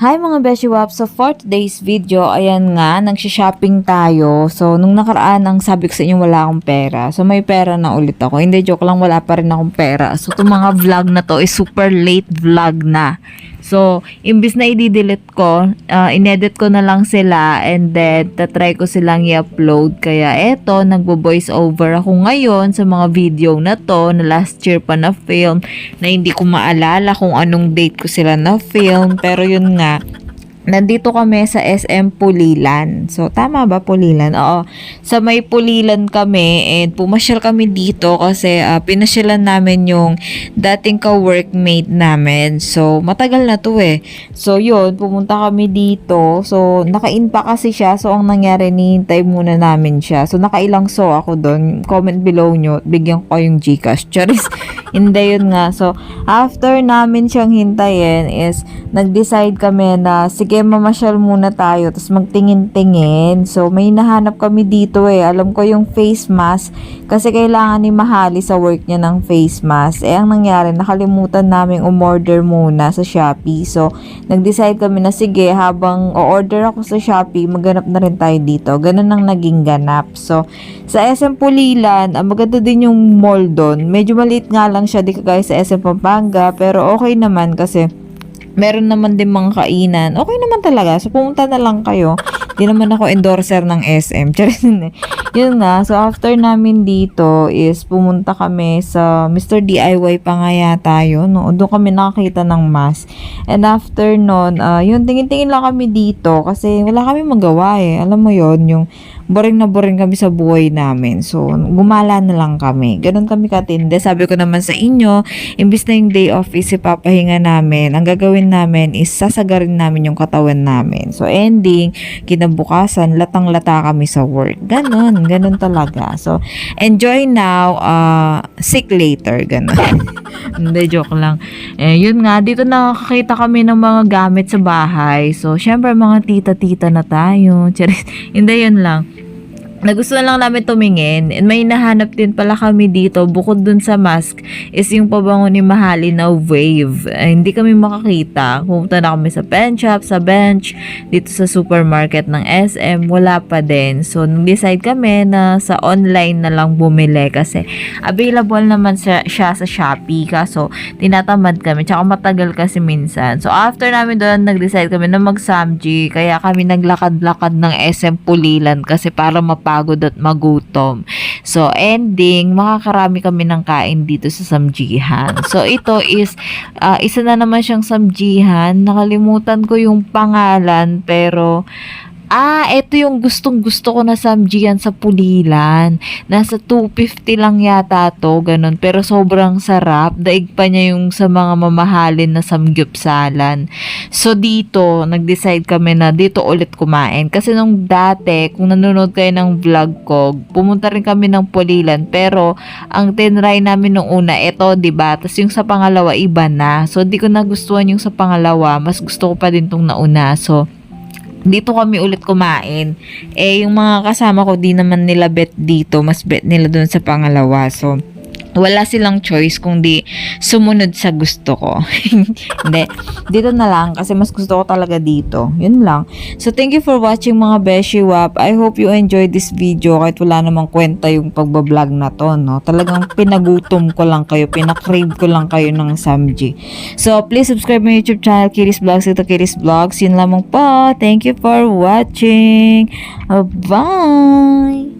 Hi mga Beshi Wap! So for today's video, ayan nga, nagsha-shopping tayo. So nung nakaraan, ang sabi ko sa inyo wala akong pera. So may pera na ulit ako. Hindi, joke lang, wala pa rin akong pera. So itong mga vlog na to is super late vlog na. So imbis na i-delete ko, inedit ko na lang sila and then tatry ko silang i-upload. Kaya eto, nagbo-voice over ako ngayon sa mga video na to na last year pa na film na hindi ko maalala kung anong date ko sila na film. Pero yun nga, nandito kami sa SM Pulilan. So, tama ba Pulilan? Oo. Sa may Pulilan kami and pumasyal kami dito kasi pinasyalan namin yung dating ka-workmate namin. So, matagal na to eh. So, yun, pumunta kami dito. So, naka-in pa kasi siya. So, ang nangyari, nihintay muna namin siya. So, nakailang so ako doon. Comment below nyo. Bigyan ko yung Gcash. Charis. Hindi yun nga. So, after namin siyang hintayin is, nag-decide kami na, sige, mamasyal muna tayo, tapos magtingin-tingin. So, may nahanap kami dito eh. Alam ko yung face mask, kasi kailangan ni Mahali sa work niya ng face mask. Eh, ang nangyari, nakalimutan namin umorder muna sa Shopee. So, nag-decide kami na, sige, habang o-order ako sa Shopee, maghanap na rin tayo dito. Ganun ang naging ganap. So, sa SM Pulilan, maganda din yung mall doon. Medyo maliit nga lang siya, di kagaya sa SM Pampanga, pero okay naman kasi meron naman din mga kainan. Okay naman talaga. So, pumunta na lang kayo. Di naman ako endorser ng SM. Yun nga. So, after namin dito is pumunta kami sa Mr. DIY pa nga yata yun. No? Doon kami nakakita ng mask. And after nun, yun, tingin-tingin lang kami dito kasi wala kami magawa eh. Alam mo yun, yung boring na boring kami sa buhay namin. So, gumala na lang kami. Ganun kami katindi. Sabi ko naman sa inyo, imbis na yung day off is ipapahinga namin, ang gagawin namin is sasagarin namin yung katawan namin. So, ending, kinabukasan, latang-lata kami sa work. Ganun talaga. So, enjoy now, sick later. Ganun. Hindi, joke lang. Eh, yun nga, dito nakakita kami ng mga gamit sa bahay. So, syempre, mga tita-tita na tayo. Hindi, yun lang. Nagustuhan lang namin tumingin and may nahanap din pala kami dito bukod dun sa mask is yung pabango ni Mahali na Wave. Hindi kami makakita. Pumunta na kami sa pen shop, sa bench, dito sa supermarket ng SM, wala pa din. So, nag-decide kami na sa online na lang bumili kasi available naman siya sa Shopee. Kaso, tinatamad kami. Tsaka matagal kasi minsan. So, after namin doon, nag-decide kami na mag-Samji. Kaya kami naglakad-lakad ng SM Pulilan kasi para mapagod at magutom. So, ending, makakarami kami ng kain dito sa Samjihan. So, ito is, isa na naman siyang Samjihan. Nakalimutan ko yung pangalan, pero, ito yung gustong-gusto ko na Samjihan sa Pulilan. Nasa 250 lang yata to, ganun. Pero sobrang sarap. Daig pa niya yung sa mga mamahalin na samgyupsalan. So, dito, nag-decide kami na dito ulit kumain. Kasi nung dati, kung nanonood kayo ng vlog ko, pumunta rin kami ng Pulilan. Pero, ang tinry namin nung una, ito, diba? Tapos yung sa pangalawa, iba na. So, di ko nagustuhan yung sa pangalawa. Mas gusto ko pa din tong nauna. So, dito kami ulit kumain. Eh, yung mga kasama ko, di naman nila bet dito. Mas bet nila dun sa pangalawa. So, wala silang choice kung di sumunod sa gusto ko. Hindi. Dito na lang kasi mas gusto ko talaga dito. Yun lang. So, thank you for watching mga Beshi Wap. I hope you enjoyed this video kahit wala namang kwenta yung pagbablog na to, no? Talagang pinagutom ko lang kayo. Pinakrave ko lang kayo ng Samji. So, please subscribe my YouTube channel, Kiris Vlogs. Ito Kiris Vlogs. Yun lamang po. Thank you for watching. Bye!